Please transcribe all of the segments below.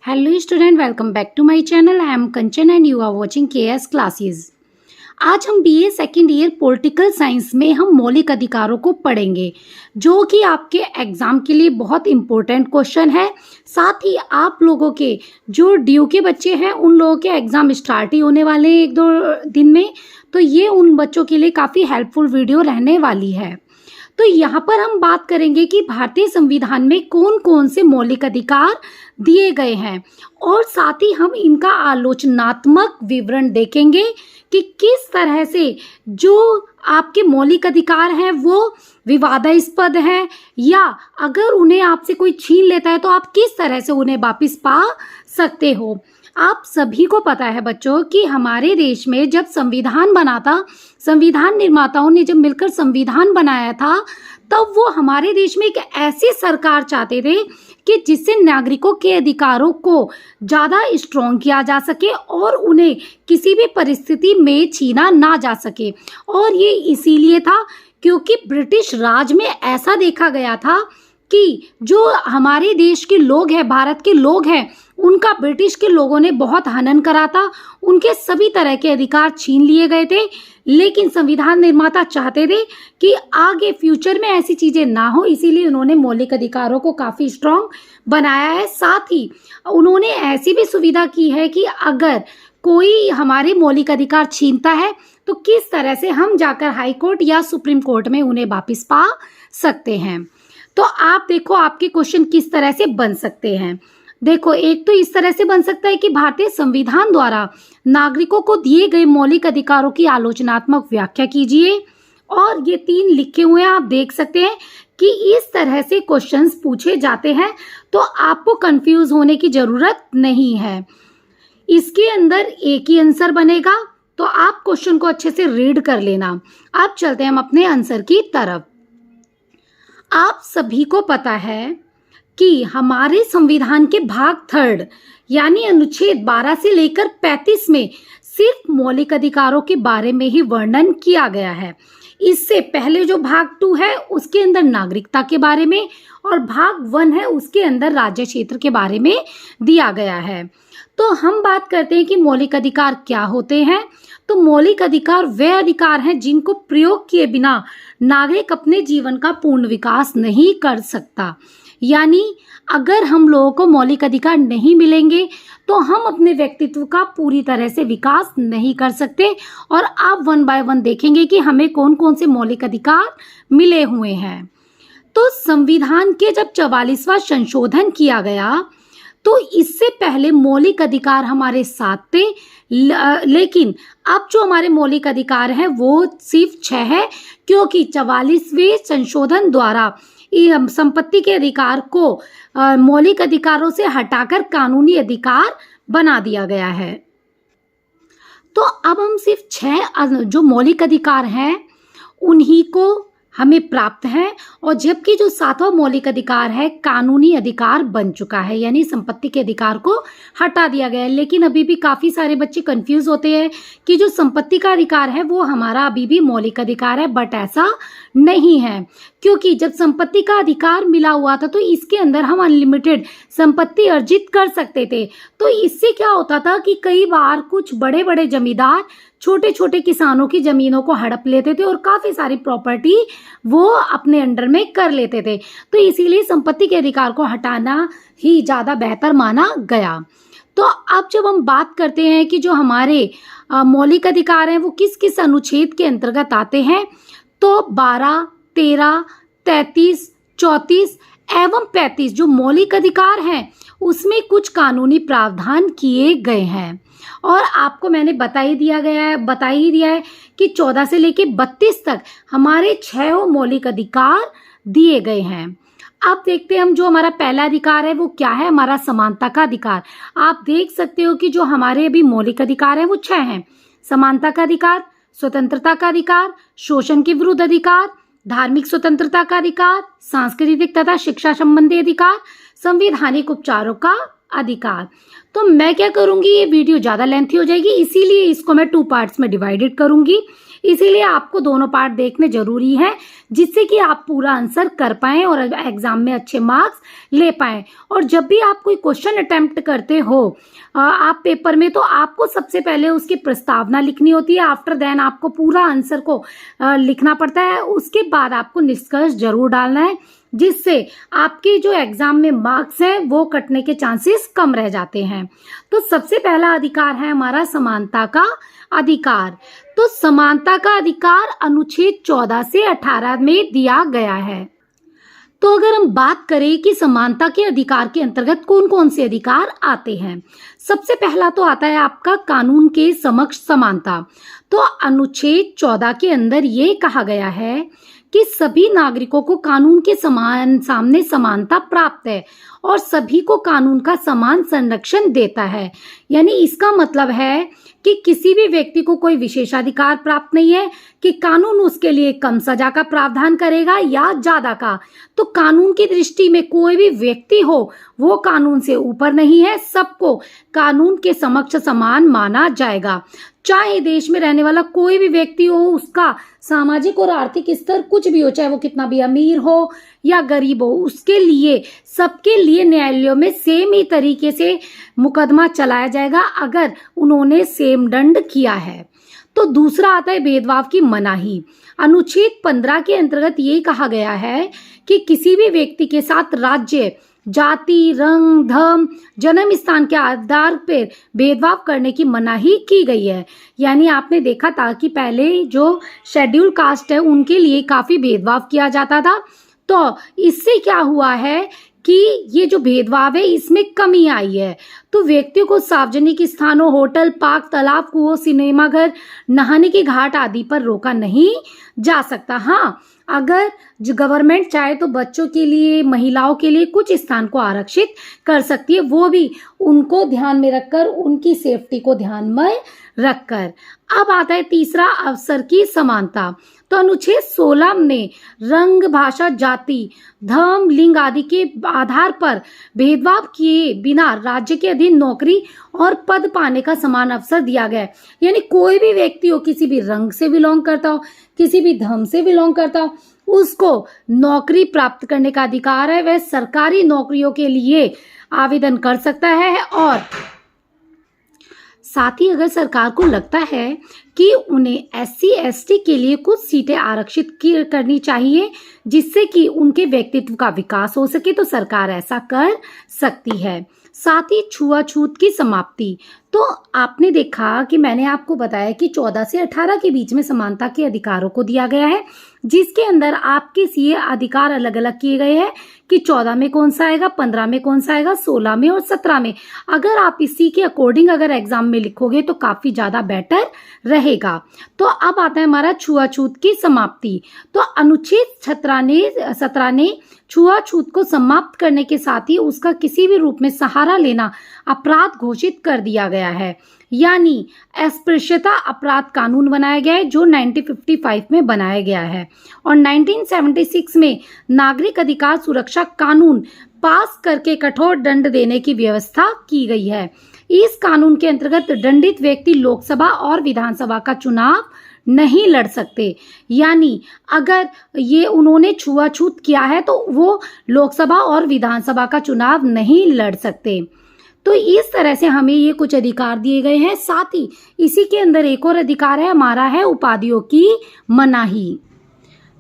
Hello student, welcome back to my channel. I am Kanchan and you are watching KS classes. आज हम BA second year political science में हम मौलिक अधिकारों को पढ़ेंगे, जो कि आपके एग्जाम के लिए बहुत इंपॉर्टेंट क्वेश्चन है। साथ ही आप लोगों के जो ड्यू के बच्चे हैं उन लोगों के एग्जाम स्टार्ट ही होने वाले हैं 1-2 दिन में, तो ये उन बच्चों के लिए काफ़ी हेल्पफुल वीडियो रहने वाली है। तो यहाँ पर हम बात करेंगे कि भारतीय संविधान में कौन कौन से मौलिक अधिकार दिए गए हैं और साथ ही हम इनका आलोचनात्मक विवरण देखेंगे कि किस तरह से जो आपके मौलिक अधिकार हैं वो विवादास्पद हैं, या अगर उन्हें आपसे कोई छीन लेता है तो आप किस तरह से उन्हें वापस पा सकते हो। आप सभी को पता है बच्चों कि हमारे देश में जब संविधान बना था, संविधान निर्माताओं ने जब मिलकर संविधान बनाया था, तब वो हमारे देश में एक ऐसी सरकार चाहते थे कि जिससे नागरिकों के अधिकारों को ज़्यादा स्ट्रॉन्ग किया जा सके और उन्हें किसी भी परिस्थिति में छीना ना जा सके। और ये इसीलिए था क्योंकि ब्रिटिश राज में ऐसा देखा गया था कि जो हमारे देश के लोग हैं, भारत के लोग हैं, उनका ब्रिटिश के लोगों ने बहुत हनन करा था, उनके सभी तरह के अधिकार छीन लिए गए थे। लेकिन संविधान निर्माता चाहते थे कि आगे फ्यूचर में ऐसी चीज़ें ना हो, इसीलिए उन्होंने मौलिक अधिकारों को काफ़ी स्ट्रॉन्ग बनाया है। साथ ही उन्होंने ऐसी भी सुविधा की है कि अगर कोई हमारे मौलिक अधिकार छीनता है तो किस तरह से हम जाकर हाई कोर्ट या सुप्रीम कोर्ट में उन्हें वापस पा सकते हैं। तो आप देखो आपके क्वेश्चन किस तरह से बन सकते हैं। देखो, एक तो इस तरह से बन सकता है कि भारतीय संविधान द्वारा नागरिकों को दिए गए मौलिक अधिकारों की आलोचनात्मक व्याख्या कीजिए। और ये 3 लिखे हुए हैं, आप देख सकते हैं कि इस तरह से क्वेश्चंस पूछे जाते हैं, तो आपको कंफ्यूज होने की जरूरत नहीं है। इसके अंदर एक ही आंसर बनेगा, तो आप क्वेश्चन को अच्छे से रीड कर लेना। अब चलते हैं हम अपने आंसर की तरफ। आप सभी को पता है कि हमारे संविधान के भाग 3 यानी अनुच्छेद 12 से लेकर 35 में सिर्फ मौलिक अधिकारों के बारे में ही वर्णन किया गया है। इससे पहले जो भाग 2 है उसके अंदर नागरिकता के बारे में, और भाग 1 है उसके अंदर राज्य क्षेत्र के बारे में दिया गया है। तो हम बात करते हैं कि मौलिक अधिकार क्या होते हैं। तो मौलिक अधिकार वे अधिकार हैं जिनको प्रयोग किए बिना नागरिक अपने जीवन का पूर्ण विकास नहीं कर सकता। यानी अगर हम लोगों को मौलिक अधिकार नहीं मिलेंगे तो हम अपने व्यक्तित्व का पूरी तरह से विकास नहीं कर सकते। और आप 1 बाय 1 देखेंगे कि हमें कौन कौन से मौलिक अधिकार मिले हुए हैं। तो संविधान के जब 44वां संशोधन किया गया तो इससे पहले मौलिक अधिकार हमारे साथ थे, लेकिन अब जो हमारे मौलिक अधिकार हैं वो सिर्फ 6 है, क्योंकि 44वें संशोधन द्वारा संपत्ति के अधिकार को मौलिक अधिकारों से हटाकर कानूनी अधिकार बना दिया गया है। तो अब हम सिर्फ 6 जो मौलिक अधिकार हैं उन्हीं को हमें प्राप्त है, और जबकि जो 7वां मौलिक अधिकार है कानूनी अधिकार बन चुका है, यानी संपत्ति के अधिकार को हटा दिया गया है। लेकिन अभी भी काफ़ी सारे बच्चे कंफ्यूज होते हैं कि जो संपत्ति का अधिकार है वो हमारा अभी भी मौलिक अधिकार है, बट ऐसा नहीं है। क्योंकि जब संपत्ति का अधिकार मिला हुआ था तो इसके अंदर हम अनलिमिटेड संपत्ति अर्जित कर सकते थे। तो इससे क्या होता था कि कई बार कुछ बड़े बड़े जमींदार छोटे छोटे किसानों की जमीनों को हड़प लेते थे और काफ़ी सारी प्रॉपर्टी वो अपने अंडर में कर लेते थे। तो इसीलिए संपत्ति के अधिकार को हटाना ही ज़्यादा बेहतर माना गया। तो अब जब हम बात करते हैं कि जो हमारे मौलिक अधिकार हैं वो किस किस अनुच्छेद के अंतर्गत आते हैं, तो 12, 13, 33, 34 एवं 35 जो मौलिक अधिकार हैं उसमें कुछ कानूनी प्रावधान किए गए हैं। और आपको मैंने बता ही दिया है कि 14 से लेकर 32 तक हमारे 6 मौलिक अधिकार दिए गए हैं। अब देखते हैं हम जो हमारा पहला अधिकार है वो क्या है, हमारा समानता का अधिकार। आप देख सकते हो कि जो हमारे अभी मौलिक अधिकार है वो 6 हैं। समानता का अधिकार, स्वतंत्रता का अधिकार, शोषण के विरुद्ध अधिकार, धार्मिक स्वतंत्रता का अधिकार, सांस्कृतिक तथा शिक्षा संबंधी अधिकार, संवैधानिक उपचारों का अधिकार। तो मैं क्या करूंगी, ये वीडियो ज़्यादा लेंथी हो जाएगी, इसीलिए इसको मैं 2 पार्ट्स में डिवाइडेड करूंगी। इसीलिए आपको दोनों पार्ट देखने जरूरी है, जिससे कि आप पूरा आंसर कर पाएं और एग्जाम में अच्छे मार्क्स ले पाएं। और जब भी आप कोई क्वेश्चन अटेम्प्ट करते हो आप पेपर में, तो आपको सबसे पहले उसकी प्रस्तावना लिखनी होती है। आफ्टर देन आपको पूरा आंसर को लिखना पड़ता है। उसके बाद आपको निष्कर्ष जरूर डालना है, जिससे आपके जो एग्जाम में मार्क्स हैं वो कटने के चांसेस कम रह जाते हैं। तो सबसे पहला अधिकार है हमारा समानता का अधिकार। तो समानता का अधिकार अनुच्छेद 14 से 18 में दिया गया है। तो अगर हम बात करें कि समानता के अधिकार के अंतर्गत कौन कौन से अधिकार आते हैं, सबसे पहला तो आता है आपका कानून के समक्ष समानता। तो अनुच्छेद 14 के अंदर ये कहा गया है कि सभी नागरिकों को कानून के सामने समानता प्राप्त है और सभी को कानून का समान संरक्षण देता है। यानी इसका मतलब है कि किसी भी व्यक्ति को कोई विशेषाधिकार प्राप्त नहीं है कि कानून उसके लिए कम सजा का प्रावधान करेगा या ज्यादा का। तो कानून की दृष्टि में कोई भी व्यक्ति हो वो कानून से ऊपर नहीं है, सबको कानून के समक्ष समान माना जाएगा। चाहे देश में रहने वाला कोई भी व्यक्ति हो, उसका सामाजिक और आर्थिक स्तर कुछ भी हो, चाहे वो कितना भी अमीर हो या गरीब हो, उसके लिए सबके लिए न्यायालयों में सेम ही तरीके से मुकदमा चलाया जाएगा अगर उन्होंने सेम दंड किया है। तो दूसरा आता है भेदभाव की मनाही। अनुच्छेद 15 के अंतर्गत ये कहा गया है कि किसी भी व्यक्ति के साथ राज्य, जाति, रंग, धर्म, जन्म स्थान के आधार पर भेदभाव करने की मनाही की गई है। यानी आपने देखा था कि पहले जो शेड्यूल कास्ट है उनके लिए काफी भेदभाव किया जाता था। तो इससे क्या हुआ है कि ये जो भेदभाव है इसमें कमी आई है। तो व्यक्तियों को सार्वजनिक स्थानों, होटल, पार्क, तालाब, कुओं, सिनेमा घर, नहाने के घाट आदि पर रोका नहीं जा सकता। हाँ, अगर जो गवर्नमेंट चाहे तो बच्चों के लिए, महिलाओं के लिए कुछ स्थान को आरक्षित कर सकती है, वो भी उनको ध्यान में रखकर, उनकी सेफ्टी को ध्यान में रखकर। अब आता है तीसरा, अवसर की समानता। तो अनुच्छेद 16 ने रंग, भाषा, जाति, धर्म, लिंग आदि के आधार पर भेदभाव किए बिना राज्य के अधीन नौकरी और पद पाने का समान अवसर दिया गया है। यानी कोई भी व्यक्ति हो, किसी भी रंग से बिलोंग करता हो, किसी भी धर्म से बिलोंग करता हो, उसको नौकरी प्राप्त करने का अधिकार है। वह सरकारी नौकरियों के लिए आवेदन कर सकता है। और साथ ही अगर सरकार को लगता है कि उन्हें SC ST के लिए कुछ सीटें आरक्षित करनी चाहिए जिससे कि उनके व्यक्तित्व का विकास हो सके, तो सरकार ऐसा कर सकती है। साथ ही छुआछूत की समाप्ति। तो आपने देखा कि मैंने आपको बताया कि 14 से 18 के बीच में समानता के अधिकारों को दिया गया है, जिसके अंदर आपके ये अधिकार अलग अलग किए गए हैं कि 14 में कौन सा आएगा, 15 में कौन सा आएगा, 16 में और 17 में। अगर आप इसी के अकॉर्डिंग अगर एग्जाम में लिखोगे तो काफी ज्यादा बेटर रहेगा। तो अब आता है हमारा छुआछूत की समाप्ति। तो अनुच्छेद 17 ने छुआछूत को समाप्त करने के साथ ही उसका किसी भी रूप में सहारा लेना अपराध घोषित कर दिया गया है। यानी अस्पृश्यता अपराध कानून बनाया गया है जो 1955 में बनाया गया है। और 1976 में नागरिक अधिकार सुरक्षा कानून पास करके कठोर दंड देने की व्यवस्था की गई है। इस कानून के अंतर्गत दंडित व्यक्ति लोकसभा और विधानसभा का चुनाव नहीं लड़ सकते। यानी अगर ये उन्होंने छुआछूत किया है तो वो लोकसभा और विधानसभा का चुनाव नहीं लड़ सकते। तो इस तरह से हमें ये कुछ अधिकार दिए गए हैं। साथ ही इसी के अंदर एक और अधिकार है हमारा, है उपाधियों की मनाही।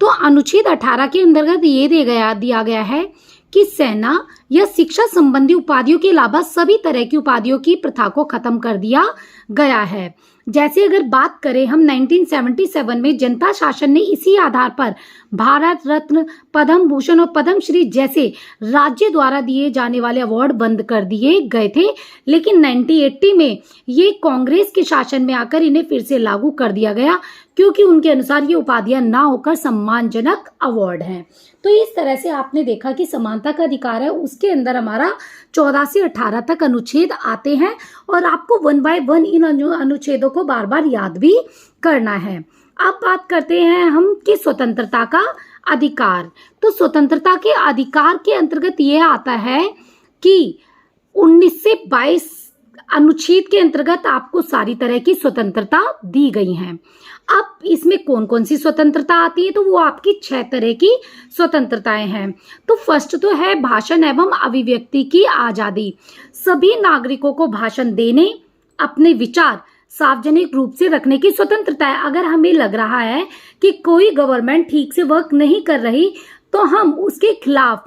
तो अनुच्छेद 18 के अंतर्गत ये दिया गया है कि सेना या शिक्षा संबंधी उपाधियों के अलावा सभी तरह की उपाधियों की प्रथा को खत्म कर दिया गया है। जैसे अगर बात करें हम 1977 में जनता शासन ने इसी आधार पर भारत रत्न, पद्म भूषण और पद्मश्री जैसे राज्य द्वारा दिए जाने वाले अवार्ड बंद कर दिए गए थे, लेकिन 1980 में ये कांग्रेस के शासन में आकर इन्हें फिर से लागू कर दिया गया, क्योंकि उनके अनुसार ये उपाधियां ना होकर सम्मानजनक अवार्ड हैं। तो इस तरह से आपने देखा कि समानता का अधिकार है, उसके अंदर हमारा 14 से 18 तक अनुच्छेद आते हैं और आपको 1 बाय 1 इन अनुच्छेदों को बार बार याद भी करना है। अब बात करते हैं हम कि स्वतंत्रता का अधिकार। तो स्वतंत्रता के अधिकार के अंतर्गत यह आता है कि 19 से 22 अनुच्छेद के अंतर्गत आपको सारी तरह की स्वतंत्रता दी गई है। अब इसमें कौन कौन सी स्वतंत्रता आती है, तो वो आपकी 6 तरह की स्वतंत्रताएं हैं। तो फर्स्ट तो है भाषण एवं अभिव्यक्ति की आजादी। सभी नागरिकों को भाषण देने, अपने विचार सार्वजनिक रूप से रखने की स्वतंत्रता है। अगर हमें लग रहा है कि कोई गवर्नमेंट ठीक से वर्क नहीं कर रही, तो हम उसके खिलाफ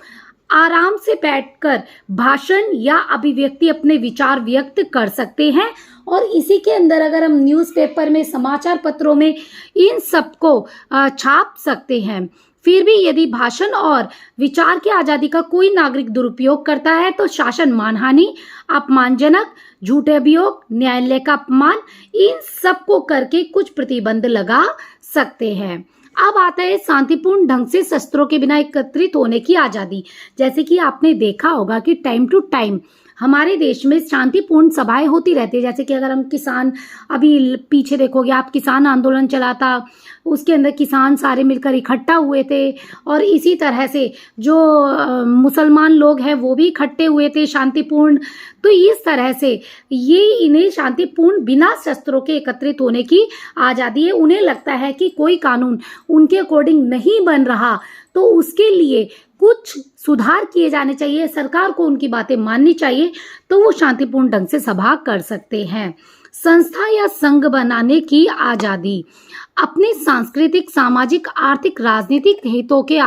आराम से बैठकर भाषण या अभिव्यक्ति अपने विचार व्यक्त कर सकते हैं। और इसी के अंदर अगर हम न्यूज़पेपर में, समाचार पत्रों में इन सबको छाप सकते हैं। फिर भी यदि भाषण और विचार की आजादी का कोई नागरिक दुरुपयोग करता है तो शासन मानहानि, अपमानजनक, झूठे अभियोग, न्यायालय का अपमान, इन सब को करके कुछ प्रतिबंध लगा सकते हैं। अब आता है शांतिपूर्ण ढंग से शस्त्रों के बिना एकत्रित होने की आजादी। जैसे कि आपने देखा होगा कि टाइम टू टाइम हमारे देश में शांतिपूर्ण सभाएं होती रहती है। जैसे कि अगर हम किसान, अभी पीछे देखोगे आप, किसान आंदोलन चला था, उसके अंदर किसान सारे मिलकर इकट्ठा हुए थे। और इसी तरह से जो मुसलमान लोग हैं वो भी इकट्ठे हुए थे शांतिपूर्ण। तो इस तरह से ये इन्हें शांतिपूर्ण बिना शस्त्रों के एकत्रित होने की आज़ादी है। उन्हें लगता है कि कोई कानून उनके अकॉर्डिंग नहीं बन रहा, तो उसके लिए कुछ सुधार किए जाने चाहिए, सरकार को उनकी बातें माननी चाहिए, तो वो शांतिपूर्ण ढंग से सभा कर सकते हैं। संस्था या संघ बनाने की आज़ादी। अपने सांस्कृतिक, सामाजिक, आर्थिक, राजनीतिक हितों के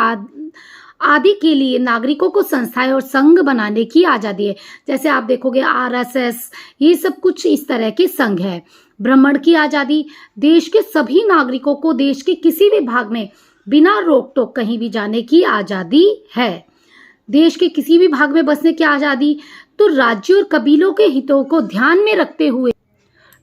आदि के लिए नागरिकों को संस्थाएं और संघ बनाने की आज़ादी है। जैसे आप देखोगे आरएसएस, ये सब कुछ इस तरह के संघ है। भ्रमण की आज़ादी। देश के सभी नागरिकों को देश के किसी भी भाग में बिना रोक टोक कहीं भी जाने की आज़ादी है। देश के किसी भी भाग में बसने की आज़ादी। तो राज्यों और कबीलों के हितों को ध्यान में रखते हुए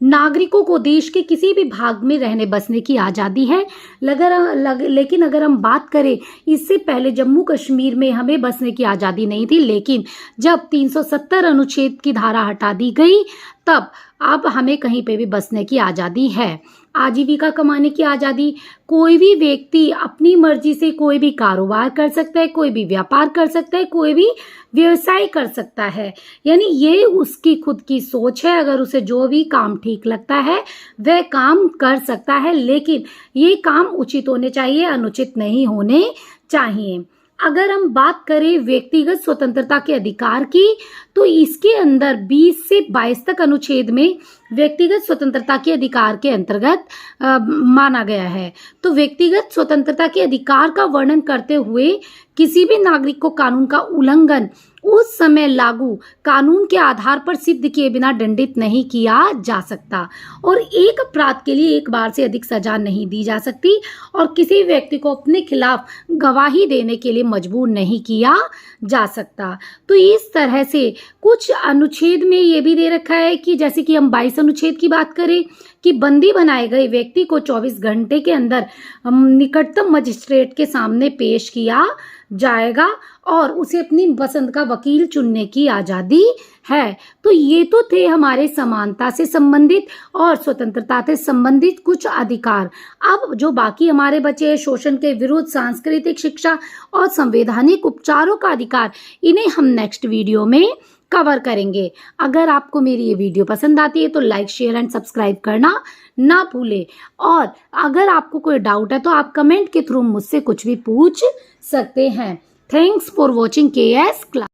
नागरिकों को देश के किसी भी भाग में रहने बसने की आज़ादी है। लेकिन अगर हम बात करें, इससे पहले जम्मू कश्मीर में हमें बसने की आज़ादी नहीं थी, लेकिन जब 370 अनुच्छेद की धारा हटा दी गई, तब अब हमें कहीं पे भी बसने की आज़ादी है। आजीविका कमाने की आज़ादी। कोई भी व्यक्ति अपनी मर्जी से कोई भी कारोबार कर सकता है, कोई भी व्यापार कर सकता है, कोई भी व्यवसाय कर सकता है। यानी ये उसकी खुद की सोच है, अगर उसे जो भी काम ठीक लगता है वह काम कर सकता है, लेकिन ये काम उचित होने चाहिए, अनुचित नहीं होने चाहिए। अगर हम बात करें व्यक्तिगत स्वतंत्रता के अधिकार की, तो इसके अंदर 20 से 22 तक अनुच्छेद में व्यक्तिगत स्वतंत्रता के अधिकार के अंतर्गत माना गया है। तो व्यक्तिगत स्वतंत्रता के अधिकार का वर्णन करते हुए किसी भी नागरिक को कानून का उल्लंघन उस समय लागू कानून के आधार पर सिद्ध किए बिना दंडित नहीं किया जा सकता, और एक अपराध के लिए एक बार से अधिक सजा नहीं दी जा सकती, और किसी व्यक्ति को अपने खिलाफ गवाही देने के लिए मजबूर नहीं किया जा सकता। तो इस तरह से कुछ अनुच्छेद में ये भी दे रखा है कि जैसे कि हम 22 अनुच्छेद की बात करें कि बंदी बनाए गए व्यक्ति को 24 घंटे के अंदर निकटतम मजिस्ट्रेट के सामने पेश किया जाएगा और उसे अपनी पसंद का वकील चुनने की आज़ादी है। तो ये तो थे हमारे समानता से संबंधित और स्वतंत्रता से संबंधित कुछ अधिकार। अब जो बाकी हमारे बचे हैं, शोषण के विरुद्ध, सांस्कृतिक शिक्षा और संवैधानिक उपचारों का अधिकार, इन्हें हम नेक्स्ट वीडियो में कवर करेंगे। अगर आपको मेरी ये वीडियो पसंद आती है तो लाइक, शेयर एंड सब्सक्राइब करना ना भूलें। और अगर आपको कोई डाउट है तो आप कमेंट के थ्रू मुझसे कुछ भी पूछ सकते हैं। Thanks for watching KS class.